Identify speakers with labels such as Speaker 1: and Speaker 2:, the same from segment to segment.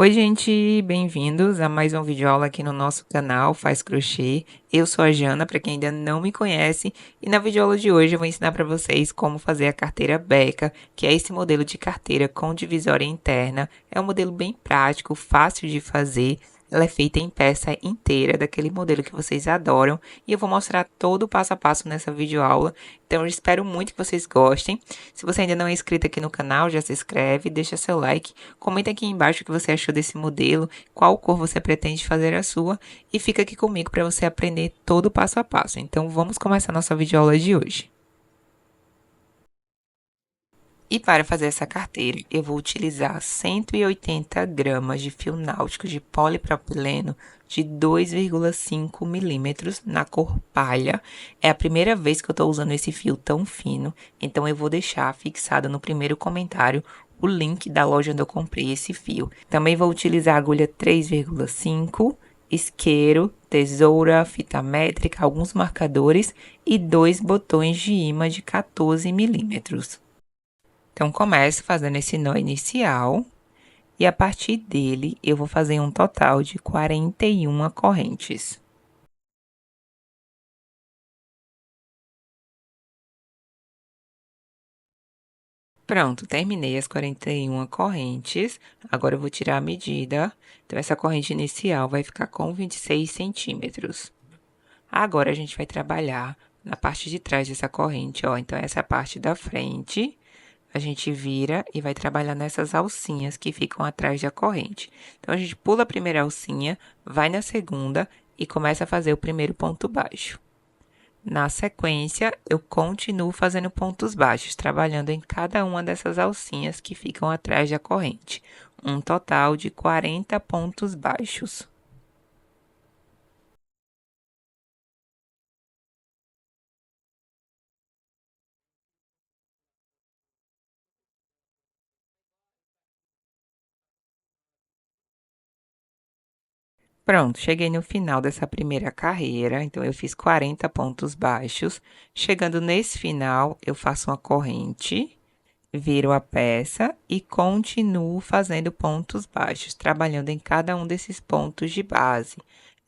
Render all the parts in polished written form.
Speaker 1: Oi, gente, bem-vindos a mais um vídeo aula aqui no nosso canal Faz Crochê. Eu sou a Jana, para quem ainda não me conhece, e na videoaula de hoje eu vou ensinar para vocês como fazer a carteira Beca, que é esse modelo de carteira com divisória interna. É um modelo bem prático, fácil de fazer. Ela é feita em peça inteira, daquele modelo que vocês adoram, e eu vou mostrar todo o passo a passo nessa videoaula. Então, eu espero muito que vocês gostem. Se você ainda não é inscrito aqui no canal, já se inscreve, deixa seu like, comenta aqui embaixo o que você achou desse modelo, qual cor você pretende fazer a sua, e fica aqui comigo para você aprender todo o passo a passo. Então, vamos começar nossa videoaula de hoje. E para fazer essa carteira, eu vou utilizar 180 gramas de fio náutico de polipropileno de 2,5 milímetros na cor palha. É a primeira vez que eu estou usando esse fio tão fino, então eu vou deixar fixado no primeiro comentário o link da loja onde eu comprei esse fio. Também vou utilizar agulha 3,5, isqueiro, tesoura, fita métrica, alguns marcadores e 2 botões de imã de 14 milímetros. Então, começo fazendo esse nó inicial e a partir dele eu vou fazer um total de 41 correntes. Pronto, terminei as 41 correntes. Agora eu vou tirar a medida. Então, essa corrente inicial vai ficar com 26 centímetros. Agora, a gente vai trabalhar na parte de trás dessa corrente, ó. Então, essa é a parte da frente. A gente vira e vai trabalhar nessas alcinhas que ficam atrás da corrente. Então, a gente pula a primeira alcinha, vai na segunda e começa a fazer o primeiro ponto baixo. Na sequência, eu continuo fazendo pontos baixos, trabalhando em cada uma dessas alcinhas que ficam atrás da corrente. Um total de 40 pontos baixos. Pronto, cheguei no final dessa primeira carreira, então eu fiz 40 pontos baixos. Chegando nesse final, eu faço uma corrente, viro a peça e continuo fazendo pontos baixos, trabalhando em cada um desses pontos de base.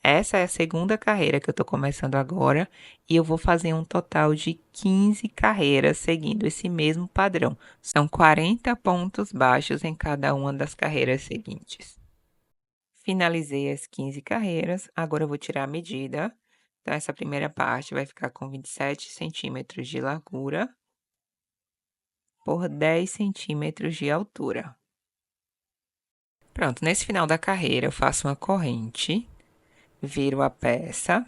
Speaker 1: Essa é a segunda carreira que eu tô começando agora e eu vou fazer um total de 15 carreiras seguindo esse mesmo padrão. São 40 pontos baixos em cada uma das carreiras seguintes. Finalizei as 15 carreiras, agora eu vou tirar a medida. Então, essa primeira parte vai ficar com 27 centímetros de largura por 10 centímetros de altura. Pronto, nesse final da carreira eu faço uma corrente, viro a peça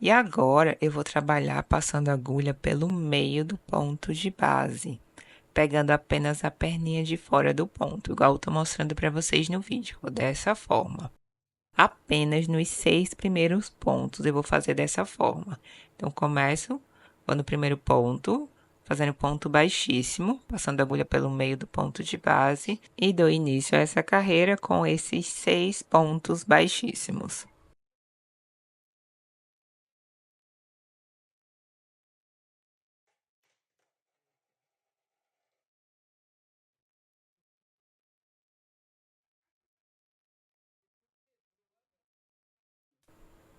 Speaker 1: e agora eu vou trabalhar passando a agulha pelo meio do ponto de base, pegando apenas a perninha de fora do ponto, igual eu tô mostrando para vocês no vídeo, dessa forma. Apenas nos 6 primeiros pontos eu vou fazer dessa forma. Então, começo, vou no primeiro ponto, fazendo ponto baixíssimo, passando a agulha pelo meio do ponto de base e dou início a essa carreira com esses 6 pontos baixíssimos.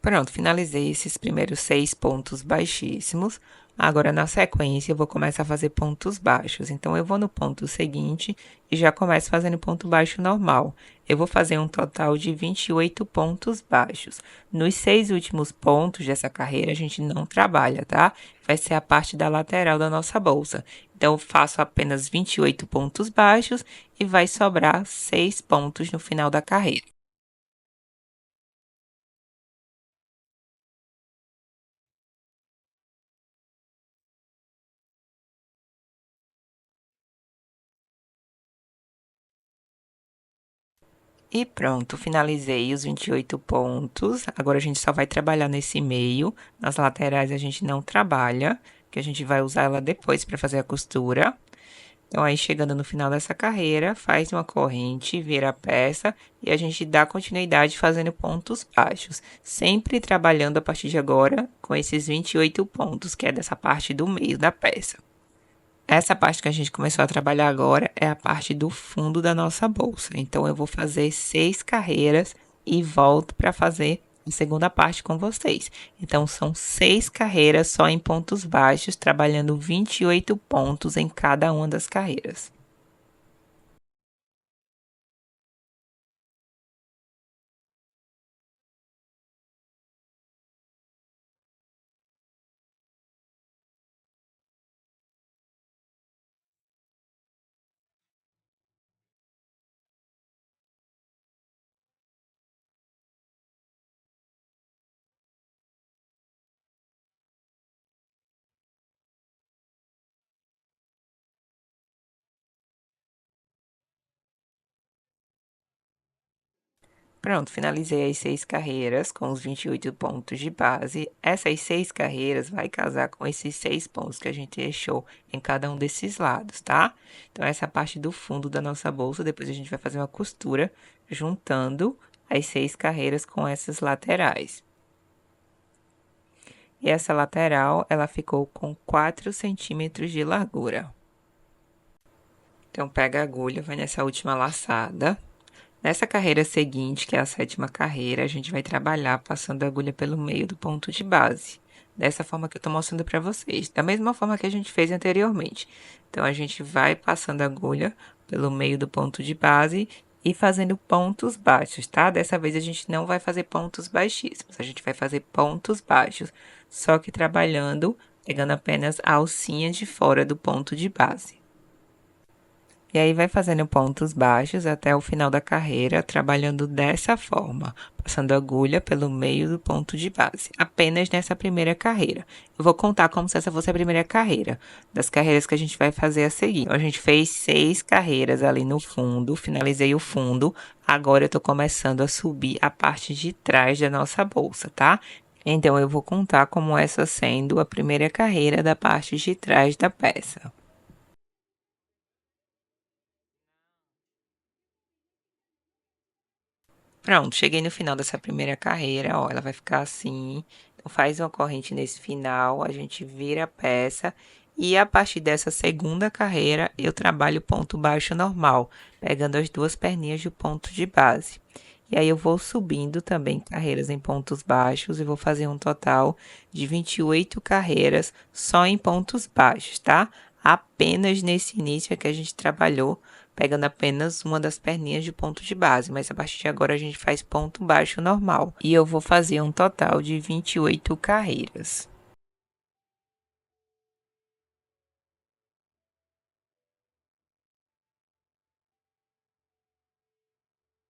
Speaker 1: Pronto, finalizei esses primeiros 6 pontos baixíssimos. Agora, na sequência, eu vou começar a fazer pontos baixos. Então, eu vou no ponto seguinte e já começo fazendo ponto baixo normal. Eu vou fazer um total de 28 pontos baixos. Nos 6 últimos pontos dessa carreira, a gente não trabalha, tá? Vai ser a parte da lateral da nossa bolsa. Então, eu faço apenas 28 pontos baixos e vai sobrar 6 pontos no final da carreira. E pronto, finalizei os 28 pontos. Agora, a gente só vai trabalhar nesse meio. Nas laterais, a gente não trabalha, que a gente vai usar ela depois para fazer a costura. Então, aí, chegando no final dessa carreira, faz uma corrente, vira a peça e a gente dá continuidade fazendo pontos baixos. Sempre trabalhando a partir de agora com esses 28 pontos, que é dessa parte do meio da peça. Essa parte que a gente começou a trabalhar agora é a parte do fundo da nossa bolsa. Então, eu vou fazer 6 carreiras e volto para fazer a segunda parte com vocês. Então, são 6 carreiras só em pontos baixos, trabalhando 28 pontos em cada uma das carreiras. Pronto, finalizei as 6 carreiras com os 28 pontos de base. Essas 6 carreiras vai casar com esses 6 pontos que a gente deixou em cada um desses lados, tá? Então, essa é a parte do fundo da nossa bolsa. Depois a gente vai fazer uma costura juntando as 6 carreiras com essas laterais. E essa lateral, ela ficou com 4 centímetros de largura. Então, pega a agulha, vai nessa última laçada. Nessa carreira seguinte, que é a sétima carreira, a gente vai trabalhar passando a agulha pelo meio do ponto de base. Dessa forma que eu tô mostrando para vocês. Da mesma forma que a gente fez anteriormente. Então, a gente vai passando a agulha pelo meio do ponto de base e fazendo pontos baixos, tá? Dessa vez a gente não vai fazer pontos baixíssimos. A gente vai fazer pontos baixos, só que trabalhando, pegando apenas a alcinha de fora do ponto de base. E aí vai fazendo pontos baixos até o final da carreira, trabalhando dessa forma, passando agulha pelo meio do ponto de base, apenas nessa primeira carreira. Eu vou contar como se essa fosse a primeira carreira, das carreiras que a gente vai fazer a seguir. Então, a gente fez 6 carreiras ali no fundo, finalizei o fundo, agora eu tô começando a subir a parte de trás da nossa bolsa, tá? Então, eu vou contar como essa sendo a primeira carreira da parte de trás da peça. Pronto, cheguei no final dessa primeira carreira, ó, ela vai ficar assim. Então, faz uma corrente nesse final, a gente vira a peça. E a partir dessa segunda carreira, eu trabalho ponto baixo normal, pegando as duas perninhas do ponto de base. E aí, eu vou subindo também carreiras em pontos baixos e vou fazer um total de 28 carreiras só em pontos baixos, tá? Apenas nesse início é que a gente trabalhou pegando apenas uma das perninhas de ponto de base, mas a partir de agora a gente faz ponto baixo normal. E eu vou fazer um total de 28 carreiras.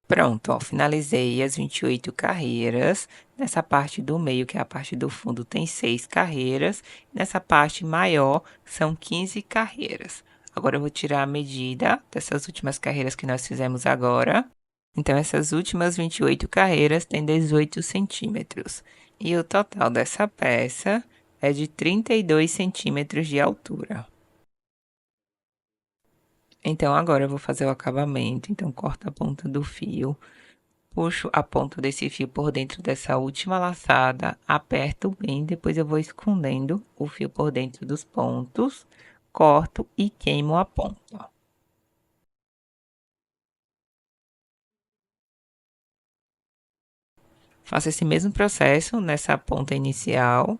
Speaker 1: Pronto, ó, finalizei as 28 carreiras. Nessa parte do meio, que é a parte do fundo, tem 6 carreiras. Nessa parte maior, são 15 carreiras. Agora eu vou tirar a medida dessas últimas carreiras que nós fizemos agora. Então, essas últimas 28 carreiras têm 18 centímetros. E o total dessa peça é de 32 centímetros de altura. Então, agora eu vou fazer o acabamento. Então, corto a ponta do fio, puxo a ponta desse fio por dentro dessa última laçada, aperto bem, depois eu vou escondendo o fio por dentro dos pontos, corto e queimo a ponta. Faço esse mesmo processo nessa ponta inicial.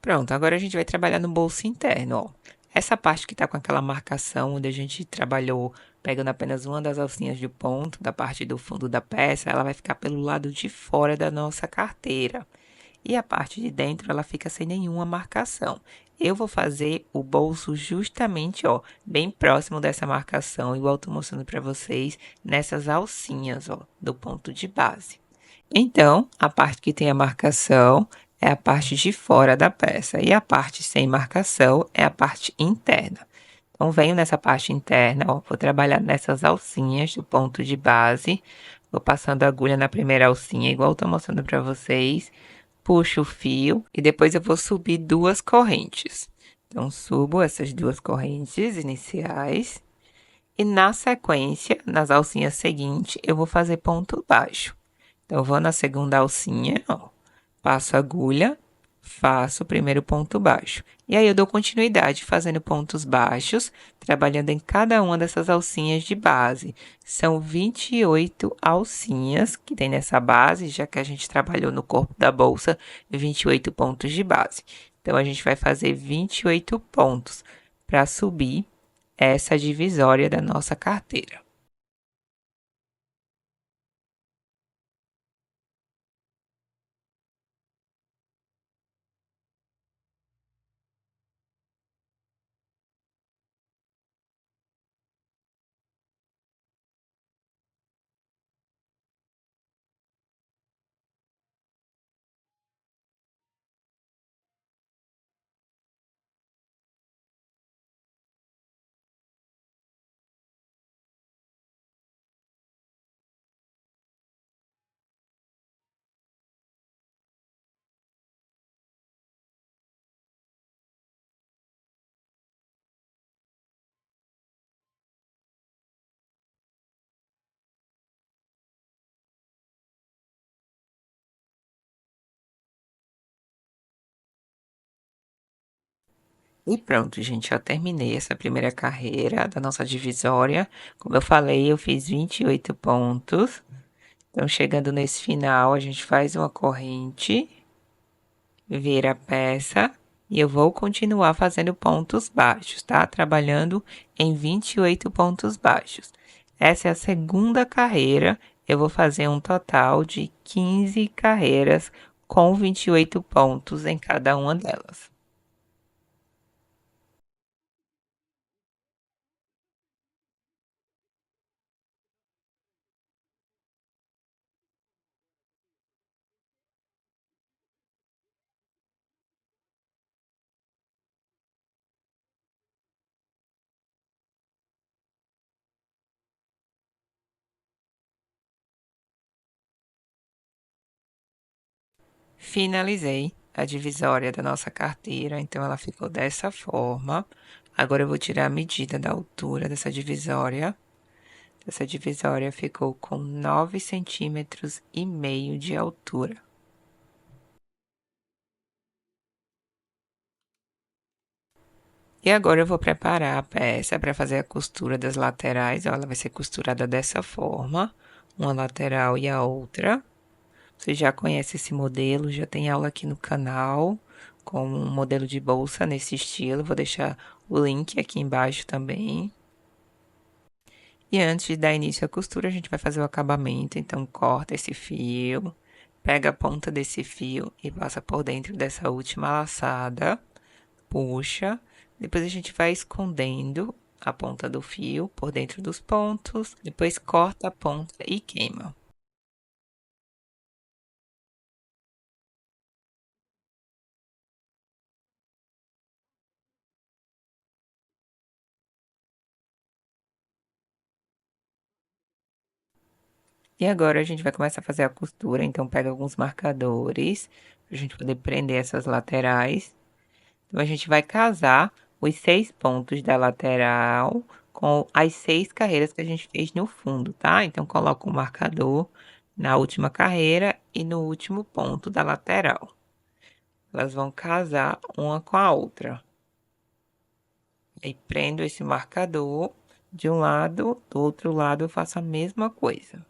Speaker 1: Pronto, agora a gente vai trabalhar no bolso interno, ó. Essa parte que tá com aquela marcação, onde a gente trabalhou pegando apenas uma das alcinhas de ponto da parte do fundo da peça, ela vai ficar pelo lado de fora da nossa carteira. E a parte de dentro, ela fica sem nenhuma marcação. Eu vou fazer o bolso justamente, ó, bem próximo dessa marcação, igual eu tô mostrando para vocês, nessas alcinhas, ó, do ponto de base. Então, a parte que tem a marcação é a parte de fora da peça e a parte sem marcação é a parte interna. Então, venho nessa parte interna, ó, vou trabalhar nessas alcinhas do ponto de base, vou passando a agulha na primeira alcinha, igual eu tô mostrando para vocês, puxo o fio e depois eu vou subir 2 correntes. Então, subo essas 2 correntes iniciais e na sequência, nas alcinhas seguintes, eu vou fazer ponto baixo. Então, eu vou na segunda alcinha, ó, passo a agulha, faço o primeiro ponto baixo. E aí eu dou continuidade fazendo pontos baixos, trabalhando em cada uma dessas alcinhas de base. São 28 alcinhas que tem nessa base, já que a gente trabalhou no corpo da bolsa 28 pontos de base. Então a gente vai fazer 28 pontos para subir essa divisória da nossa carteira. E pronto, gente, já terminei essa primeira carreira da nossa divisória. Como eu falei, eu fiz 28 pontos. Então, chegando nesse final, a gente faz uma corrente, vira a peça e eu vou continuar fazendo pontos baixos, tá? Trabalhando em 28 pontos baixos. Essa é a segunda carreira. Eu vou fazer um total de 15 carreiras com 28 pontos em cada uma delas. Finalizei a divisória da nossa carteira, então ela ficou dessa forma. Agora eu vou tirar a medida da altura dessa divisória. Essa divisória ficou com 9,5 cm de altura. E agora eu vou preparar a peça para fazer a costura das laterais. Ó, ela vai ser costurada dessa forma, uma lateral e a outra. Você já conhece esse modelo, já tem aula aqui no canal com um modelo de bolsa nesse estilo. Vou deixar o link aqui embaixo também. E antes de dar início à costura, a gente vai fazer o acabamento. Então, corta esse fio, pega a ponta desse fio e passa por dentro dessa última laçada, puxa. Depois a gente vai escondendo a ponta do fio por dentro dos pontos. Depois corta a ponta e queima. E agora a gente vai começar a fazer a costura, então pega alguns marcadores pra gente poder prender essas laterais. Então a gente vai casar os 6 pontos da lateral com as 6 carreiras que a gente fez no fundo, tá? Então coloca o marcador na última carreira e no último ponto da lateral. Elas vão casar uma com a outra. Aí prendo esse marcador de um lado, do outro lado eu faço a mesma coisa.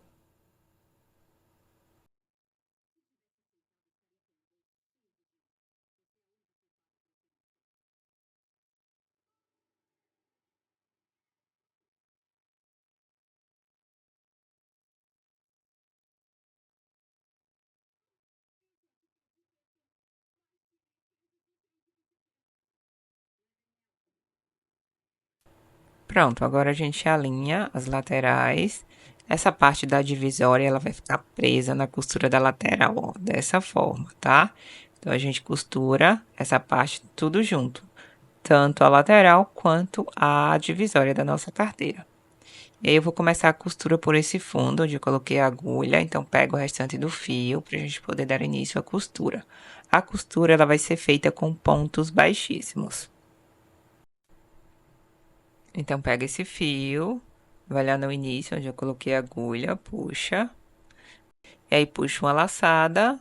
Speaker 1: Pronto, agora a gente alinha as laterais. Essa parte da divisória, ela vai ficar presa na costura da lateral, ó, dessa forma, tá? Então, a gente costura essa parte tudo junto, tanto a lateral quanto a divisória da nossa carteira. E aí eu vou começar a costura por esse fundo onde eu coloquei a agulha, então pego o restante do fio pra gente poder dar início à costura. A costura ela vai ser feita com pontos baixíssimos. Então pega esse fio, vai lá no início onde eu coloquei a agulha, puxa, e aí puxa uma laçada,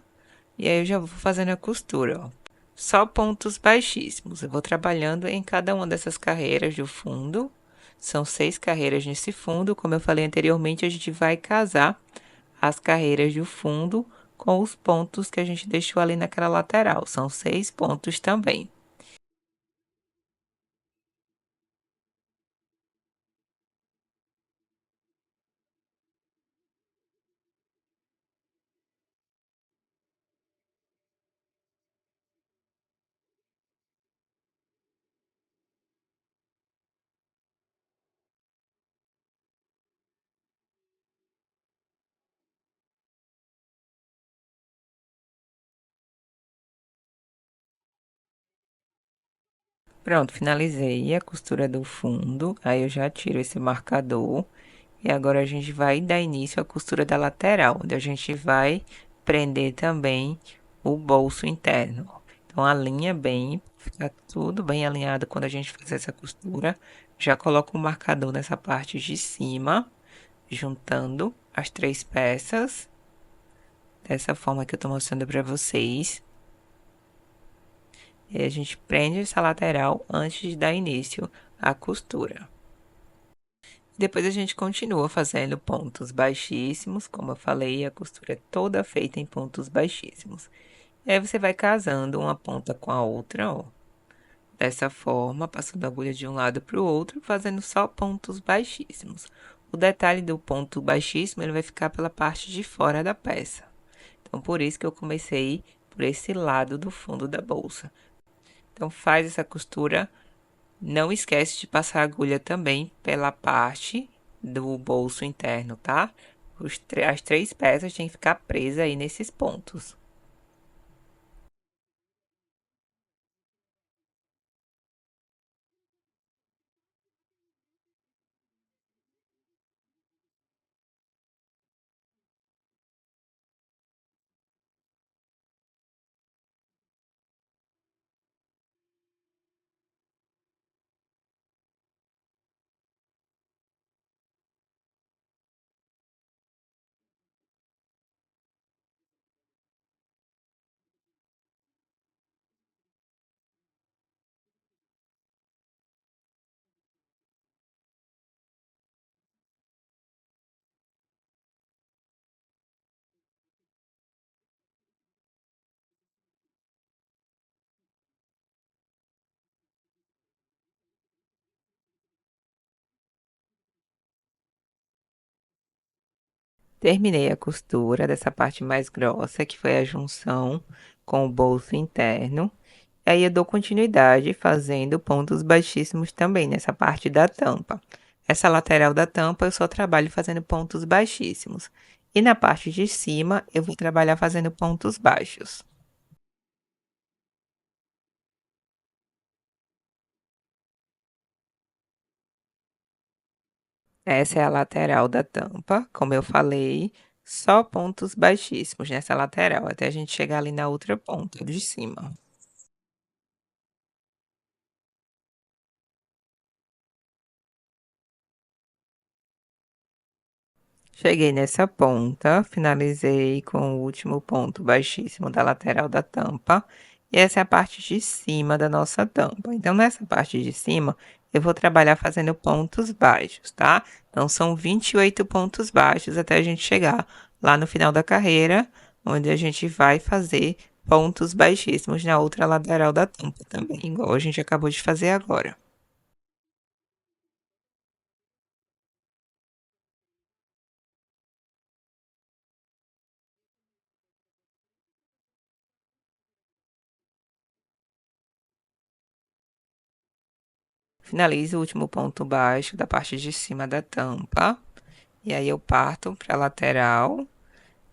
Speaker 1: e aí eu já vou fazendo a costura, ó. Só pontos baixíssimos. Eu vou trabalhando em cada uma dessas carreiras do fundo. São 6 carreiras nesse fundo. Como eu falei anteriormente, a gente vai casar as carreiras do fundo com os pontos que a gente deixou ali naquela lateral. São 6 pontos também. Pronto, finalizei a costura do fundo. Aí eu já tiro esse marcador. E agora a gente vai dar início à costura da lateral, onde a gente vai prender também o bolso interno. Então, alinha bem, fica tudo bem alinhado quando a gente faz essa costura. Já coloco o marcador nessa parte de cima, juntando as 3 peças, dessa forma que eu tô mostrando para vocês. E a gente prende essa lateral antes de dar início à costura. Depois a gente continua fazendo pontos baixíssimos, como eu falei, a costura é toda feita em pontos baixíssimos. E aí você vai casando uma ponta com a outra, ó. Dessa forma, passando a agulha de um lado para o outro, fazendo só pontos baixíssimos. O detalhe do ponto baixíssimo, ele vai ficar pela parte de fora da peça. Então, por isso que eu comecei por esse lado do fundo da bolsa. Então, faz essa costura. Não esquece de passar a agulha também pela parte do bolso interno, tá? As 3 peças têm que ficar presas aí nesses pontos. Terminei a costura dessa parte mais grossa, que foi a junção com o bolso interno. Aí eu dou continuidade fazendo pontos baixíssimos também nessa parte da tampa. Essa lateral da tampa eu só trabalho fazendo pontos baixíssimos. E na parte de cima eu vou trabalhar fazendo pontos baixos. Essa é a lateral da tampa, como eu falei, só pontos baixíssimos nessa lateral, até a gente chegar ali na outra ponta de cima. Cheguei nessa ponta, finalizei com o último ponto baixíssimo da lateral da tampa, e essa é a parte de cima da nossa tampa. Então, nessa parte de cima, eu vou trabalhar fazendo pontos baixos, tá? Então, são 28 pontos baixos até a gente chegar lá no final da carreira, onde a gente vai fazer pontos baixíssimos na outra lateral da tampa também, igual a gente acabou de fazer agora. Finalizo o último ponto baixo da parte de cima da tampa. E aí eu parto para a lateral.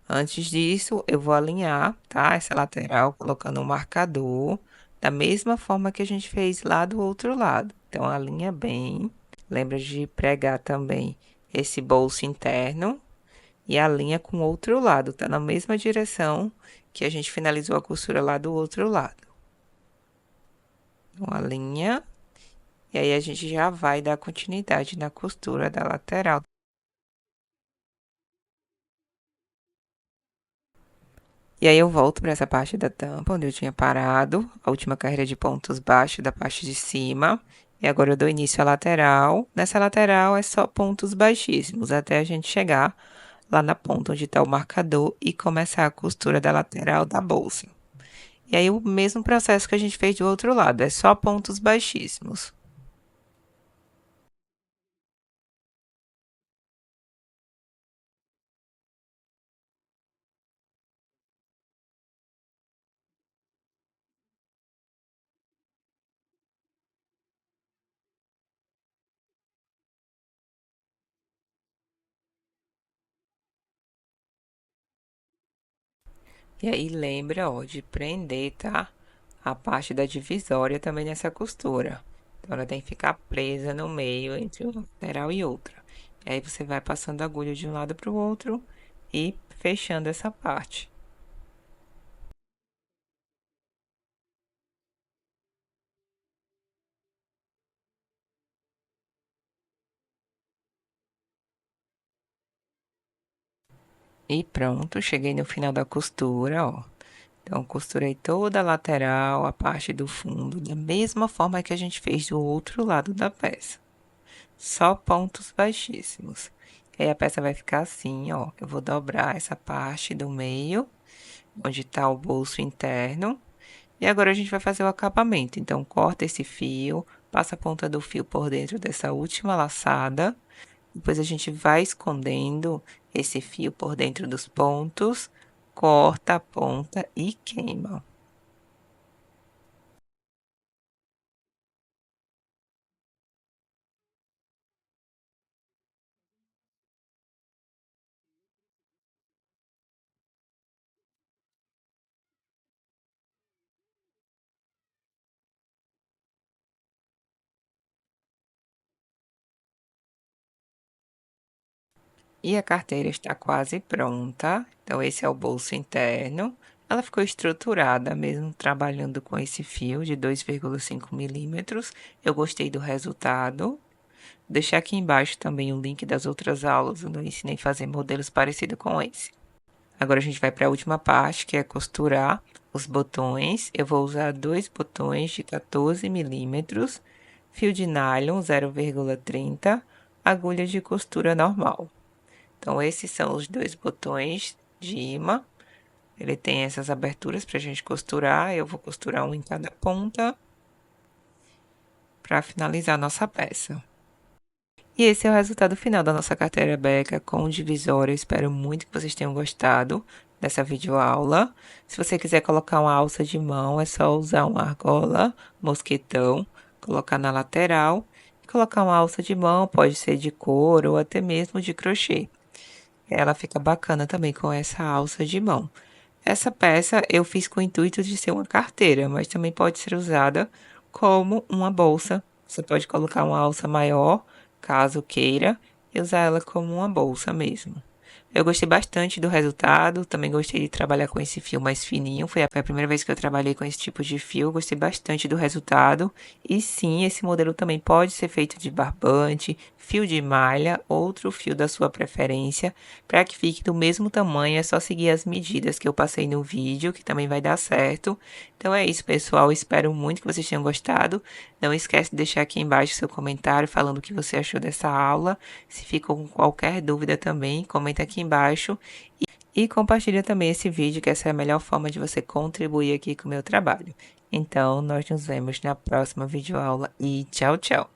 Speaker 1: Antes disso, eu vou alinhar, tá? Essa lateral colocando um marcador, da mesma forma que a gente fez lá do outro lado. Então, alinha bem. Lembra de pregar também esse bolso interno e alinha com o outro lado, tá na mesma direção que a gente finalizou a costura lá do outro lado. Então, alinha, e aí a gente já vai dar continuidade na costura da lateral. E aí eu volto para essa parte da tampa, onde eu tinha parado, a última carreira de pontos baixos da parte de cima. E agora eu dou início à lateral. Nessa lateral é só pontos baixíssimos, até a gente chegar lá na ponta onde está o marcador e começar a costura da lateral da bolsa. E aí o mesmo processo que a gente fez do outro lado, é só pontos baixíssimos. E aí lembra, ó, de prender, tá? A parte da divisória também nessa costura. Então ela tem que ficar presa no meio entre uma lateral e outra. E aí você vai passando a agulha de um lado para o outro e fechando essa parte. E pronto, cheguei no final da costura, ó. Então, costurei toda a lateral, a parte do fundo, da mesma forma que a gente fez do outro lado da peça. Só pontos baixíssimos. E aí a peça vai ficar assim, ó. Eu vou dobrar essa parte do meio, onde está o bolso interno. E agora a gente vai fazer o acabamento. Então, corta esse fio, passa a ponta do fio por dentro dessa última laçada. Depois a gente vai escondendo esse fio por dentro dos pontos, corta a ponta e queima. E a carteira está quase pronta. Então, esse é o bolso interno. Ela ficou estruturada mesmo trabalhando com esse fio de 2,5 milímetros. Eu gostei do resultado. Vou deixar aqui embaixo também o link das outras aulas, onde eu ensinei a fazer modelos parecidos com esse. Agora a gente vai para a última parte, que é costurar os botões. Eu vou usar dois botões de 14 milímetros, fio de nylon 0,30, agulha de costura normal. Então, esses são os dois botões de imã. Ele tem essas aberturas para a gente costurar. Eu vou costurar um em cada ponta para finalizar a nossa peça. E esse é o resultado final da nossa carteira Beca com divisória. Eu espero muito que vocês tenham gostado dessa videoaula. Se você quiser colocar uma alça de mão, é só usar uma argola, mosquetão, colocar na lateral. E colocar uma alça de mão, pode ser de couro ou até mesmo de crochê. Ela fica bacana também com essa alça de mão. Essa peça eu fiz com o intuito de ser uma carteira, mas também pode ser usada como uma bolsa. Você pode colocar uma alça maior, caso queira, e usar ela como uma bolsa mesmo. Eu gostei bastante do resultado, também gostei de trabalhar com esse fio mais fininho. Foi a primeira vez que eu trabalhei com esse tipo de fio, gostei bastante do resultado. E sim, esse modelo também pode ser feito de barbante, fio de malha, outro fio da sua preferência, para que fique do mesmo tamanho. É só seguir as medidas que eu passei no vídeo, que também vai dar certo. Então é isso, pessoal. Espero muito que vocês tenham gostado. Não esquece de deixar aqui embaixo seu comentário falando o que você achou dessa aula. Se ficou com qualquer dúvida também, comenta aqui embaixo e compartilha também esse vídeo, que essa é a melhor forma de você contribuir aqui com o meu trabalho. Então, nós nos vemos na próxima videoaula e tchau, tchau!